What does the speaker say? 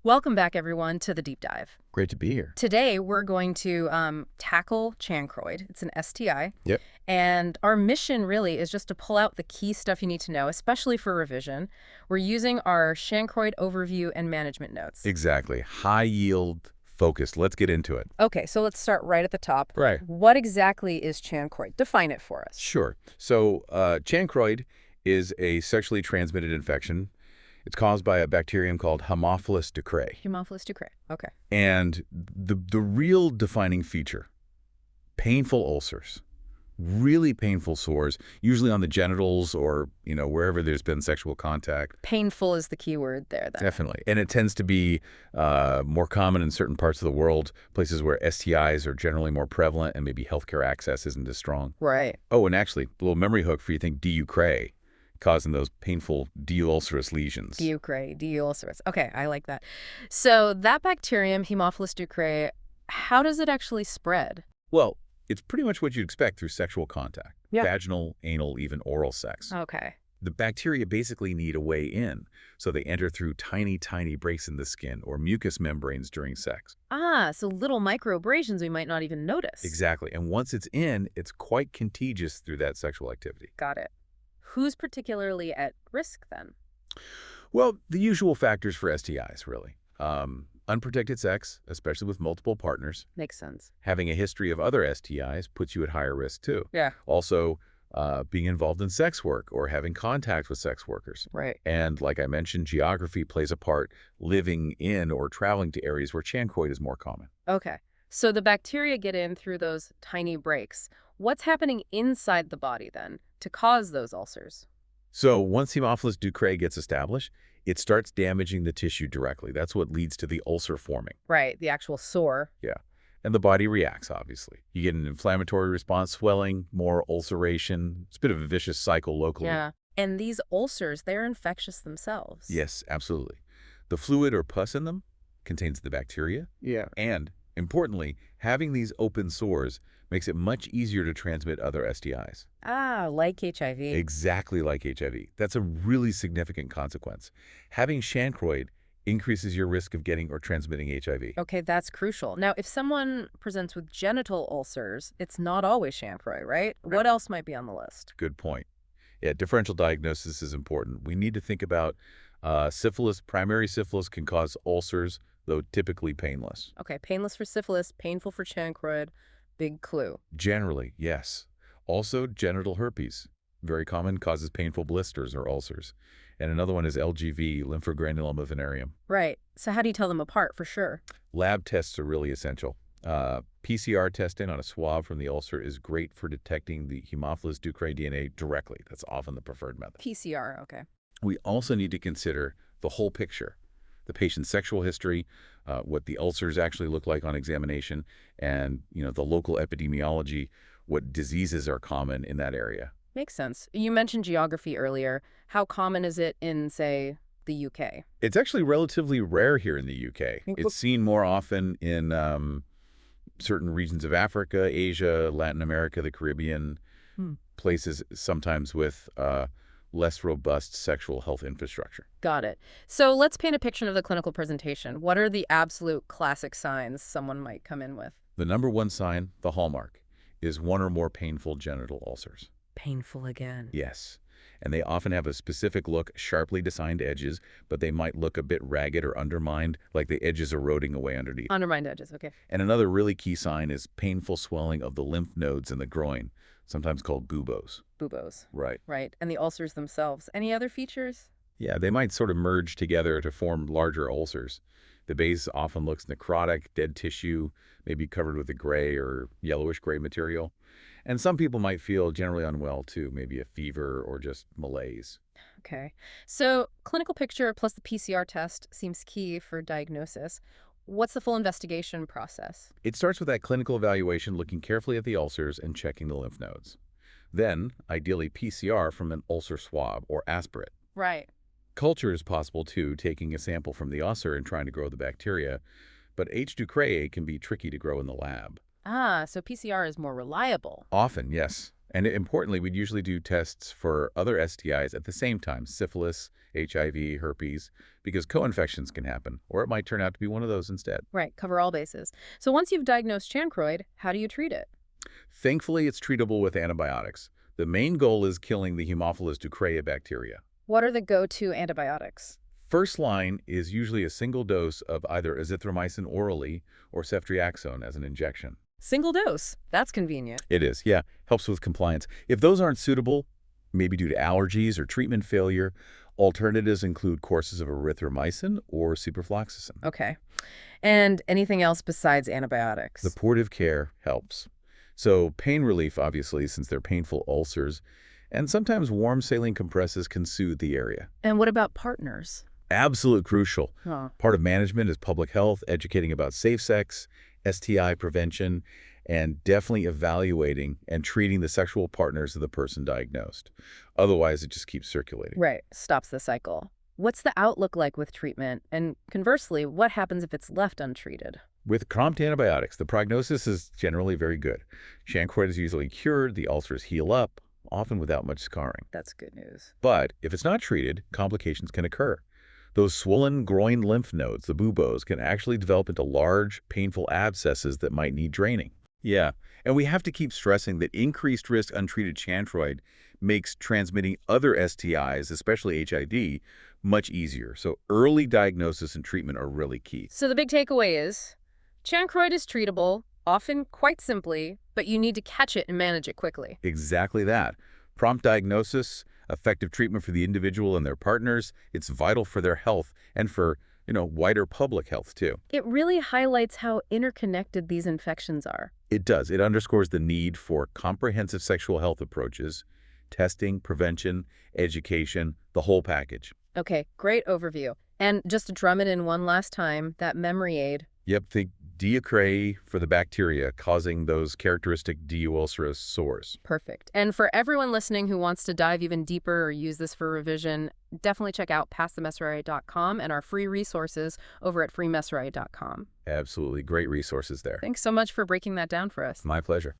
Welcome back, everyone, to the deep dive. Great to be here. Today, we're going to tackle Chancroid. It's an STI. Yep. And our mission really is just to pull out the key stuff you need to know, especially for revision. We're using our Chancroid overview and management notes. Exactly. High yield focused. Let's get into it. Okay, so let's start right at the top. Right. What exactly is Chancroid? Define it for us. Sure. So Chancroid is a sexually transmitted infection. It's caused by a bacterium called Haemophilus ducreyi. Haemophilus ducreyi. Okay. And the real defining feature, painful ulcers, really painful sores, usually on the genitals or, wherever there's been sexual contact. Painful is the key word there, then. Definitely. And it tends to be more common in certain parts of the world, places where STIs are generally more prevalent and maybe healthcare access isn't as strong. Right. Oh, and actually, a little memory hook for you think ducreyi, causing those painful D.U.lcerous lesions. Cray D.U.lcerous. Okay, I like that. So that bacterium, Haemophilus ducreyi, how does it actually spread? Well, it's pretty much what you'd expect through sexual contact. Yeah. Vaginal, anal, even oral sex. Okay. The bacteria basically need a way in, so they enter through tiny, tiny breaks in the skin or mucous membranes during sex. Ah, so little microabrasions we might not even notice. Exactly. And once it's in, it's quite contagious through that sexual activity. Got it. Who's particularly at risk then? Well, the usual factors for STIs, really. Unprotected sex, especially with multiple partners. Makes sense. Having a history of other STIs puts you at higher risk, too. Yeah. Also, being involved in sex work or having contact with sex workers. Right. And like I mentioned, geography plays a part, living in or traveling to areas where Chancroid is more common. Okay. So the bacteria get in through those tiny breaks. What's happening inside the body then to cause those ulcers? So once Haemophilus ducreyi gets established, it starts damaging the tissue directly. That's what leads to the ulcer forming. Right, the actual sore. Yeah. And the body reacts, obviously. You get an inflammatory response, swelling, more ulceration. It's a bit of a vicious cycle locally. Yeah. And these ulcers, they're infectious themselves. Yes, absolutely. The fluid or pus in them contains the bacteria. Yeah. And, importantly, having these open sores makes it much easier to transmit other STIs. Ah, like HIV. Exactly like HIV. That's a really significant consequence. Having Chancroid increases your risk of getting or transmitting HIV. Okay, that's crucial. Now, if someone presents with genital ulcers, it's not always Chancroid, right? What else might be on the list? Good point. Yeah, differential diagnosis is important. We need to think about syphilis. Primary syphilis can cause ulcers, though typically painless. Okay, painless for syphilis, painful for Chancroid. Big clue. Generally, yes. Also, genital herpes. Very common, causes painful blisters or ulcers. And another one is LGV, lymphogranuloma venereum. Right. So how do you tell them apart for sure? Lab tests are really essential. PCR testing on a swab from the ulcer is great for detecting the Haemophilus ducreyi DNA directly. That's often the preferred method. PCR, okay. We also need to consider the whole picture. The patient's sexual history, what the ulcers actually look like on examination, and the local epidemiology, what diseases are common in that area. Makes sense. You mentioned geography earlier. How common is it in, say, the UK? It's actually relatively rare here in the UK. It's seen more often in certain regions of Africa, Asia, Latin America, the Caribbean, places sometimes with less robust sexual health infrastructure. Got it. So let's paint a picture of the clinical presentation. What are the absolute classic signs someone might come in with? The number one sign, the hallmark, is one or more painful genital ulcers. Painful again. Yes. And they often have a specific look, sharply designed edges, but they might look a bit ragged or undermined, like the edges eroding away underneath. Undermined edges, okay. And another really key sign is painful swelling of the lymph nodes in the groin, sometimes called buboes. Buboes. Right. Right. And the ulcers themselves. Any other features? Yeah, they might sort of merge together to form larger ulcers. The base often looks necrotic, dead tissue, maybe covered with a gray or yellowish-gray material. And some people might feel generally unwell, too, maybe a fever or just malaise. Okay. So clinical picture plus the PCR test seems key for diagnosis. What's the full investigation process? It starts with that clinical evaluation, looking carefully at the ulcers and checking the lymph nodes. Then, ideally, PCR from an ulcer swab or aspirate. Right. Culture is possible, too, taking a sample from the ulcer and trying to grow the bacteria. But H. ducreyi can be tricky to grow in the lab. Ah, so PCR is more reliable. Often, yes. And importantly, we'd usually do tests for other STIs at the same time, syphilis, HIV, herpes, because co-infections can happen, or it might turn out to be one of those instead. Right, cover all bases. So once you've diagnosed chancroid, how do you treat it? Thankfully, it's treatable with antibiotics. The main goal is killing the Haemophilus ducreyi bacteria. What are the go-to antibiotics? First line is usually a single dose of either azithromycin orally or ceftriaxone as an injection. Single dose. That's convenient. It is, yeah. Helps with compliance. If those aren't suitable, maybe due to allergies or treatment failure, alternatives include courses of erythromycin or ciprofloxacin. Okay. And anything else besides antibiotics? Supportive care helps. So pain relief, obviously, since they're painful ulcers, and sometimes warm saline compresses can soothe the area. And what about partners? Absolute crucial. Huh. Part of management is public health, educating about safe sex, STI prevention, and definitely evaluating and treating the sexual partners of the person diagnosed. Otherwise, it just keeps circulating. Right. Stops the cycle. What's the outlook like with treatment? And conversely, what happens if it's left untreated? With prompt antibiotics, the prognosis is generally very good. Chancroid is usually cured, the ulcers heal up, often without much scarring. That's good news. But if it's not treated, complications can occur. Those swollen groin lymph nodes, the buboes, can actually develop into large, painful abscesses that might need draining. Yeah, and we have to keep stressing that increased risk untreated chancroid makes transmitting other STIs, especially HIV, much easier. So early diagnosis and treatment are really key. So the big takeaway is, chancroid is treatable, often quite simply, but you need to catch it and manage it quickly. Exactly that. Prompt diagnosis, effective treatment for the individual and their partners, it's vital for their health and for, wider public health too. It really highlights how interconnected these infections are. It does. It underscores the need for comprehensive sexual health approaches, testing, prevention, education, the whole package. Okay, great overview. And just to drum it in one last time, that memory aid. Yep, think ducreyi for the bacteria causing those characteristic D.U.lcerous sores. Perfect. And for everyone listening who wants to dive even deeper or use this for revision, definitely check out pastthemsra.com and our free resources over at freemsra.com. Absolutely. Great resources there. Thanks so much for breaking that down for us. My pleasure.